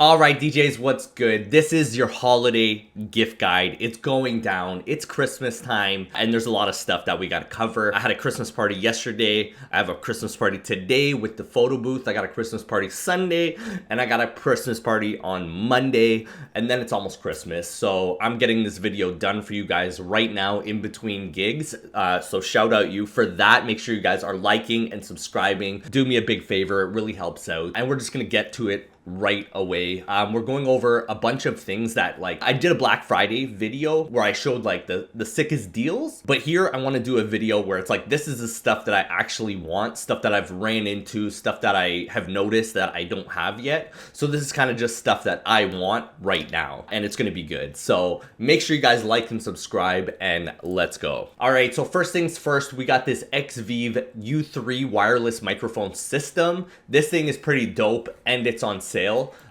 All right, DJs, what's good? This is your holiday gift guide. It's going down. It's Christmas time, and there's a lot of stuff that we got to cover. I had a Christmas party yesterday. I have a Christmas party today with the photo booth. I got a Christmas party Sunday, and I got a Christmas party on Monday, and then it's almost Christmas. So I'm getting this video done for you guys right now in between gigs. So shout out you for that. Make sure you guys are liking and subscribing. Do me a big favor. It really helps out. And we're just going to get to it right away. We're going over a bunch of things that, like, I did a Black Friday video where I showed like the sickest deals, but here I want to do a video where it's like, this is the stuff that I actually want, stuff that I've ran into, stuff that I have noticed that I don't have yet. So this is kind of just stuff that I want right now, and it's going to be good. So make sure you guys like and subscribe, and let's go. All right, so first things first, we got this XVive U3 wireless microphone system. This thing is pretty dope, and it's on sale.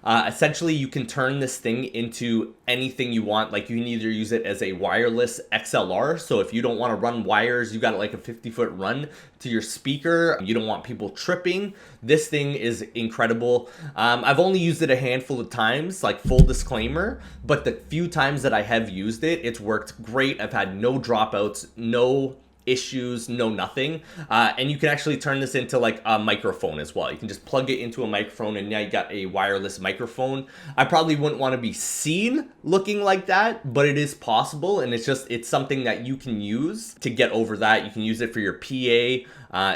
Essentially, you can turn this thing into anything you want. Like, you can either use it as a wireless XLR. So if you don't want to run wires, you got like a 50-foot run to your speaker, you don't want people tripping, this thing is incredible. I've only used it a handful of times, like, full disclaimer, but the few times that I have used it, it's worked great. I've had no dropouts, no issues, no nothing. And you can actually turn this into like a microphone as well. You can just plug it into a microphone, and now you got a wireless microphone. I probably wouldn't want to be seen looking like that, but it is possible, and it's something that you can use to get over that. You can use it for your PA.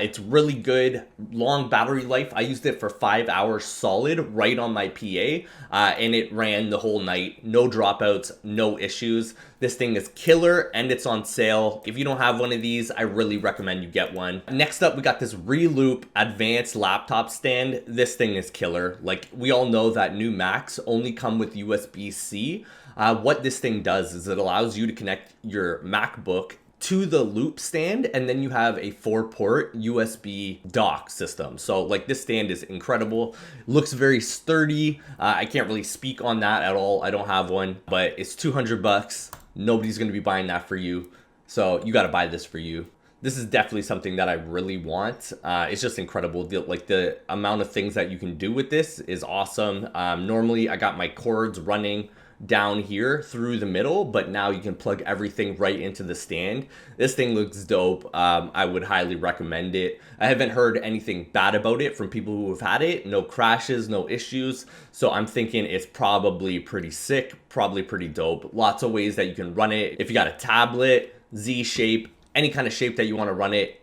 It's really good, long battery life. I used it for 5 hours solid right on my PA, and it ran the whole night. No dropouts, no issues. This thing is killer, and it's on sale. If you don't have one of these, I really recommend you get one. Next up, we got this Reloop advanced laptop stand. This thing is killer. Like, we all know that new Macs only come with USB-C. What this thing does is it allows you to connect your MacBook to the loop stand, and then you have a 4-port USB dock system. So like, this stand is incredible, looks very sturdy. I can't really speak on that at all. I don't have one, but it's 200 bucks. Nobody's gonna be buying that for you, so you got to buy this for you. This is definitely something that I really want. It's just incredible. The amount of things that you can do with this is awesome. Normally I got my cords running down here through the middle, but now you can plug everything right into the stand. This thing looks dope. I would highly recommend it. I haven't heard anything bad about it from people who have had it. No crashes, no issues. So I'm thinking it's probably pretty sick, probably pretty dope. Lots of ways that you can run it. If you got a tablet, Z shape, any kind of shape that you want to run it,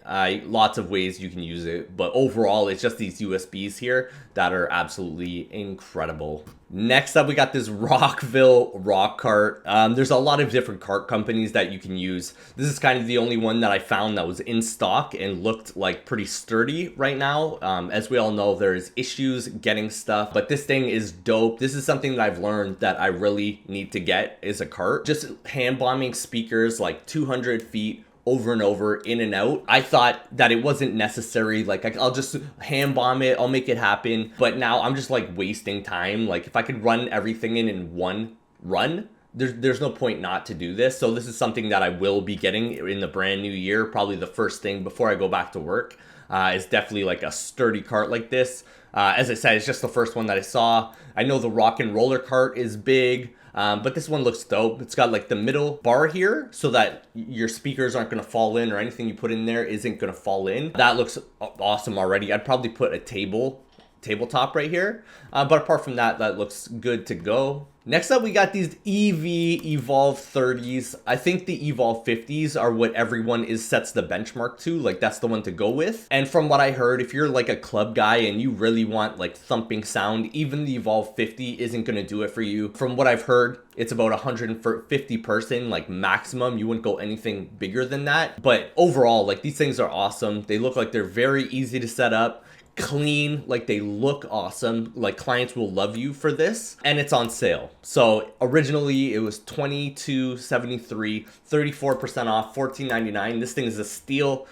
lots of ways you can use it. But overall, it's just these USBs here that are absolutely incredible. Next up, we got this Rockville rock cart. There's a lot of different cart companies that you can use. This is kind of the only one that I found that was in stock and looked like pretty sturdy right now. As we all know, there's issues getting stuff, but this thing is dope. This is something that I've learned that I really need to get, is a cart. Just hand bombing speakers like 200 feet over and over, in and out. I thought that it wasn't necessary. Like, I'll just hand bomb it, I'll make it happen. But now I'm just like wasting time. Like, if I could run everything in one run, there's no point not to do this. So this is something that I will be getting in the brand new year. Probably the first thing before I go back to work. Is definitely like a sturdy cart like this. As I said, it's just the first one that I saw. I know the rock and roller cart is big. But this one looks dope. It's got like the middle bar here so that your speakers aren't going to fall in, or anything you put in there isn't going to fall in. That looks awesome already. I'd probably put a tabletop right here. But apart from that, that looks good to go. Next up, we got these Evolve 30s. I think the Evolve 50s are what everyone sets the benchmark to. Like, that's the one to go with. And from what I heard, if you're like a club guy and you really want like thumping sound, even the Evolve 50 isn't going to do it for you. From what I've heard, it's about 150 person, like, maximum. You wouldn't go anything bigger than that. But overall, like, these things are awesome. They look like they're very easy to set up. Clean, like, they look awesome. Like, clients will love you for this, and it's on sale. So originally it was $22.73, 34% off, $14.99. This thing is a steal.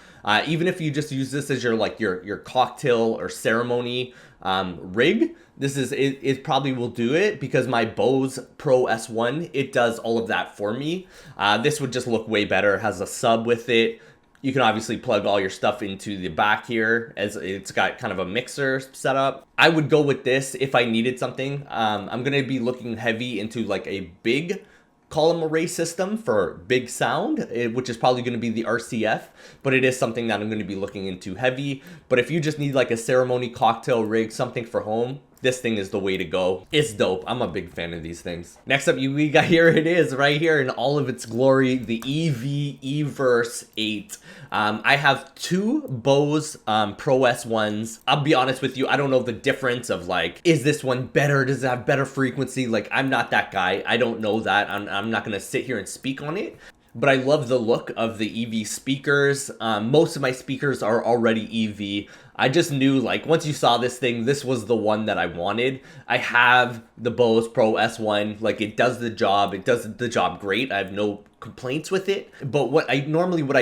Even if you just use this as your cocktail or ceremony rig, it probably will do it, because my Bose Pro S1, it does all of that for me. This would just look way better. It has a sub with it, You can obviously plug all your stuff into the back here, as it's got kind of a mixer set up. I would go with this if I needed something. I'm going to be looking heavy into like a big column array system for big sound, which is probably going to be the RCF, but it is something that I'm going to be looking into heavy. But if you just need like a ceremony cocktail rig, something for home, this thing is the way to go. It's dope. I'm a big fan of these things. Next up, we got, here it is right here in all of its glory, the EV Everse 8. I have two Bose Pro S1s. I'll be honest with you, I don't know the difference of like, is this one better? Does it have better frequency? Like, I'm not that guy. I don't know that. I'm not gonna sit here and speak on it. But I love the look of the EV speakers. Most of my speakers are already EV. I just knew, like, once you saw this thing, this was the one that I wanted. I have the Bose Pro S1. Like, it does the job. It does the job great. I have no complaints with it. But what I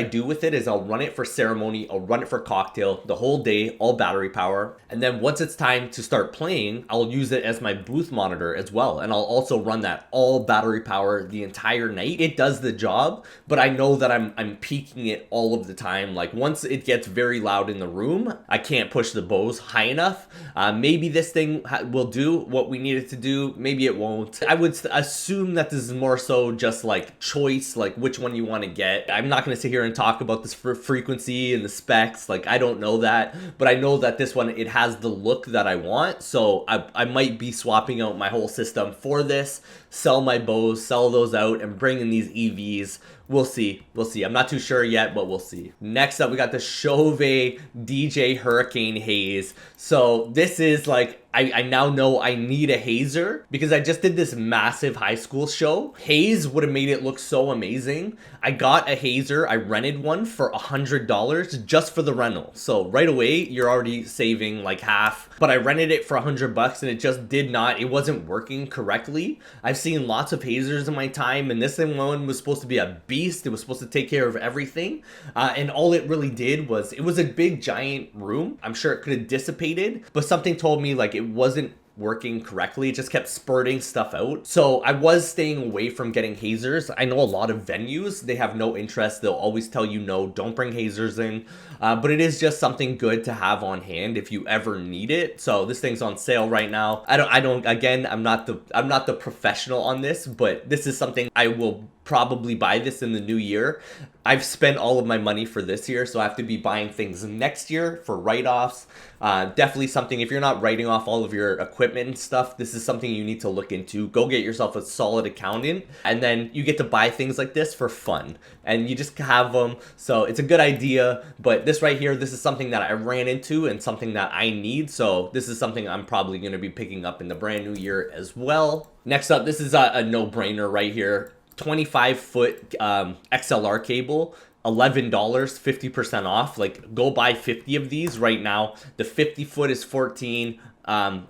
do with it is I'll run it for ceremony, I'll run it for cocktail the whole day, all battery power. And then once it's time to start playing, I'll use it as my booth monitor as well. And I'll also run that all battery power the entire night. It does the job, but I know that I'm peaking it all of the time. Like, once it gets very loud in the room, I can't push the Bose high enough. Maybe this thing will do what we need it to do. Maybe it won't. I would assume that this is more so just like choice, like which one you want to get. I'm not going to sit here and talk about this frequency and the specs. Like, I don't know that, but I know that this one, it has the look that I want. So I might be swapping out my whole system for this, sell my Bose, sell those out, and bring in these EVs. We'll see. We'll see. I'm not too sure yet, but we'll see. Next up, we got the Chauvet DJ Hurricane Haze. So this is like, I now know I need a hazer because I just did this massive high school show. Haze would have made it look so amazing. I got a hazer. I rented one for $100 just for the rental. So right away, you're already saving like half. But I rented it for $100 and it just it wasn't working correctly. I've seen lots of hazers in my time, and this one was supposed to be a beast. It was supposed to take care of everything. And all it really did was, it was a big giant room. I'm sure it could have dissipated, but something told me like it wasn't working correctly. It just kept spurting stuff out. So I was staying away from getting hazers. I know a lot of venues, they have no interest. They'll always tell you, no, don't bring hazers in. But it is just something good to have on hand if you ever need it. So this thing's on sale right now. Again, I'm not the professional on this, but this is something I will probably buy this in the new year. I've spent all of my money for this year, so I have to be buying things next year for write-offs. Definitely something, if you're not writing off all of your equipment and stuff, this is something you need to look into. Go get yourself a solid accountant, and then you get to buy things like this for fun, and you just have them. So it's a good idea, but this right here, this is something that I ran into and something that I need. So this is something I'm probably going to be picking up in the brand new year as well. Next up, this is a no-brainer right here. 25-foot XLR cable, $11, 50% off. Like, go buy 50 of these right now. The 50-foot is $14.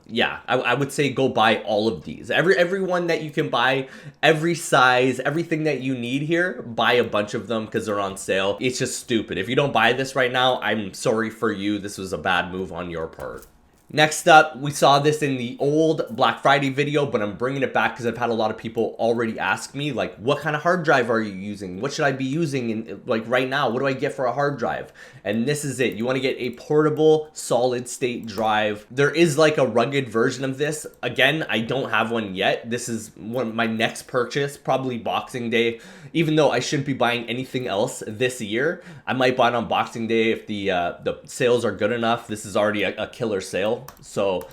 Yeah, I would say go buy all of these. Every one that you can buy, every size, everything that you need here, buy a bunch of them because they're on sale. It's just stupid. If you don't buy this right now, I'm sorry for you. This was a bad move on your part. Next up, we saw this in the old Black Friday video, but I'm bringing it back because I've had a lot of people already ask me, like, what kind of hard drive are you using? What should I be using like right now? What do I get for a hard drive? And this is it. You want to get a portable solid state drive. There is like a rugged version of this. Again, I don't have one yet. This is my next purchase, probably Boxing Day. Even though I shouldn't be buying anything else this year, I might buy it on Boxing Day if the sales are good enough. This is already a killer sale. So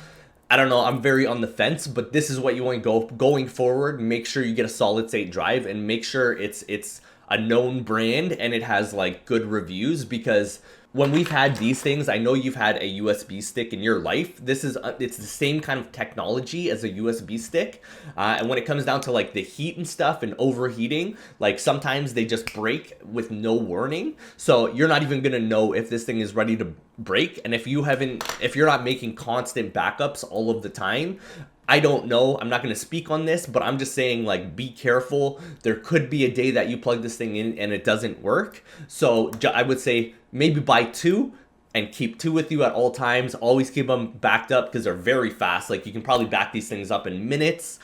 I don't know, I'm very on the fence, but this is what you want to going forward. Make sure you get a solid state drive and make sure it's a known brand and it has like good reviews, because when we've had these things, I know you've had a USB stick in your life. This is it's the same kind of technology as a USB stick. And when it comes down to like the heat and stuff and overheating, like sometimes they just break with no warning. So you're not even gonna know if this thing is ready to break. And if you're not making constant backups all of the time, I don't know. I'm not going to speak on this, but I'm just saying, like, be careful. There could be a day that you plug this thing in and it doesn't work. So I would say maybe buy two. and keep 2 with you at all times. Always keep them backed up because they're very fast. Like, you can probably back these things up in minutes.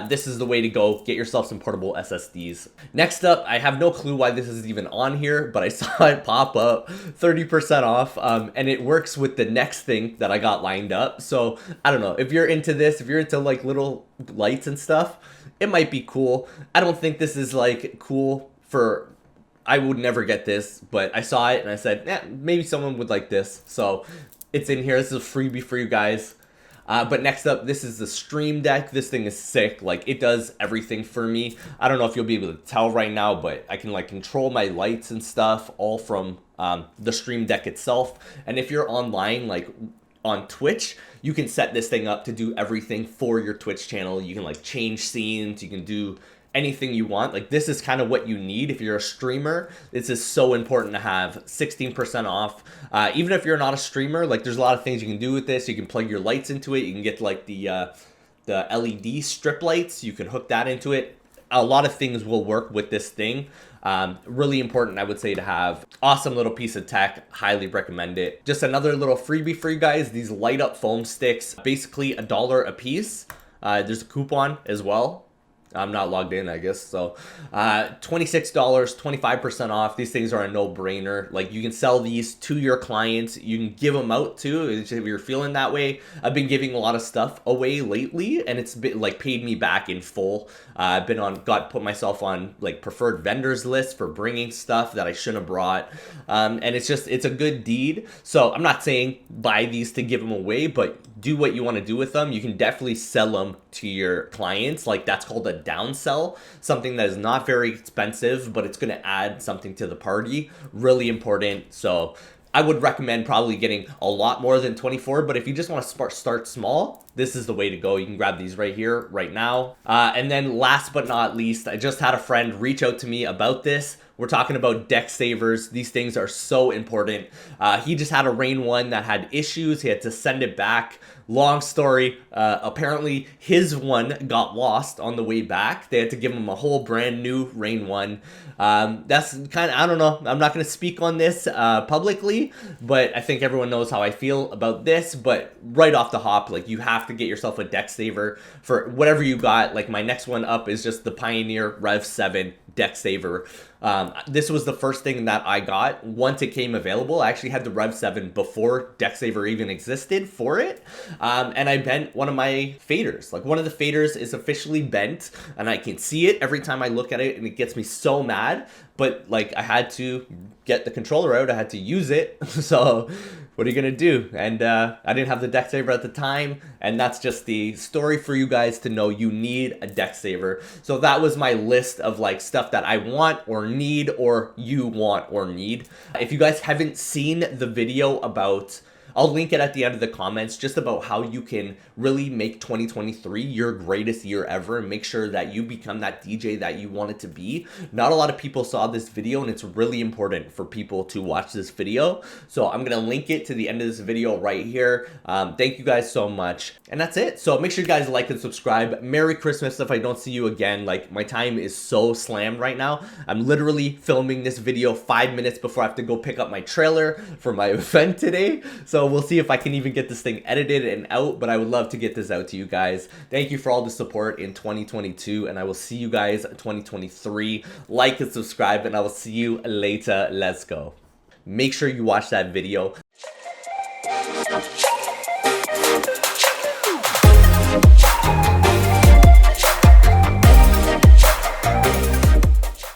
This is the way to go. Get yourself some portable SSDs. Next up, I have no clue why this is even on here, but I saw it pop up 30% off, and it works with the next thing that I got lined up. So I don't know if you're into this, if you're into like little lights and stuff, it might be cool. I don't think this is like cool for, I would never get this, but I saw it and I said, yeah, maybe someone would like this. So it's in here. This is a freebie for you guys. But next up, this is the Stream Deck. This thing is sick. Like, it does everything for me. I don't know if you'll be able to tell right now, but I can like control my lights and stuff all from the Stream Deck itself. And if you're online, like on Twitch, you can set this thing up to do everything for your Twitch channel. You can like change scenes. You can do anything you want. Like, this is kind of what you need if you're a streamer. This is so important to have. 16% off. Even if you're not a streamer, like, there's a lot of things you can do with this. You can plug your lights into it. You can get like the LED strip lights. You can hook that into it. A lot of things will work with this thing. Really important, I would say, to have. Awesome little piece of tech. Highly recommend it. Just another little freebie for you guys. These light up foam sticks, basically $1 a piece. There's a coupon as well. I'm not logged in, I guess. So $26, 25% off. These things are a no-brainer. Like, you can sell these to your clients. You can give them out too if you're feeling that way. I've been giving a lot of stuff away lately, and it's been like paid me back in full. I've been put myself on like preferred vendors list for bringing stuff that I shouldn't have brought. And it's a good deed. So I'm not saying buy these to give them away, but do what you want to do with them. You can definitely sell them to your clients. Like, that's called a downsell, something that is not very expensive, but it's going to add something to the party. Really important. So I would recommend probably getting a lot more than 24, but if you just want to start small, this is the way to go. You can grab these right here, right now. And then last but not least, I just had a friend reach out to me about this. We're talking about deck savers. These things are so important. He just had a Rain 1 that had issues. He had to send it back. Long story. Apparently his one got lost on the way back. They had to give him a whole brand new Rain 1. That's kind of, I don't know. I'm not going to speak on this publicly, but I think everyone knows how I feel about this. But right off the hop, like, you have to get yourself a deck saver for whatever you got. Like, my next one up is just the Pioneer Rev 7 deck saver. This was the first thing that I got once it came available. I actually had the Rev 7 before deck saver even existed for it. And I bent one of my faders. Like, one of the faders is officially bent, and I can see it every time I look at it, and it gets me so mad. But like, I had to get the controller out. I had to use it. So what are you gonna do? And I didn't have the deck saver at the time, and that's just the story for you guys to know. You need a deck saver. So that was my list of like stuff that I want or need, or you want or need. If you guys haven't seen the video about, I'll link it at the end of the comments, just about how you can really make 2023 your greatest year ever and make sure that you become that DJ that you want it to be. Not a lot of people saw this video, and it's really important for people to watch this video. So I'm going to link it to the end of this video right here. Thank you guys so much. And that's it. So make sure you guys like and subscribe. Merry Christmas if I don't see you again. Like, my time is so slammed right now. I'm literally filming this video 5 minutes before I have to go pick up my trailer for my event today. So we'll see if I can even get this thing edited and out, but I would love to get this out to you guys. Thank you for all the support in 2022, and I will see you guys in 2023. Like and subscribe, and I will see you later. Let's go. Make sure you watch that video.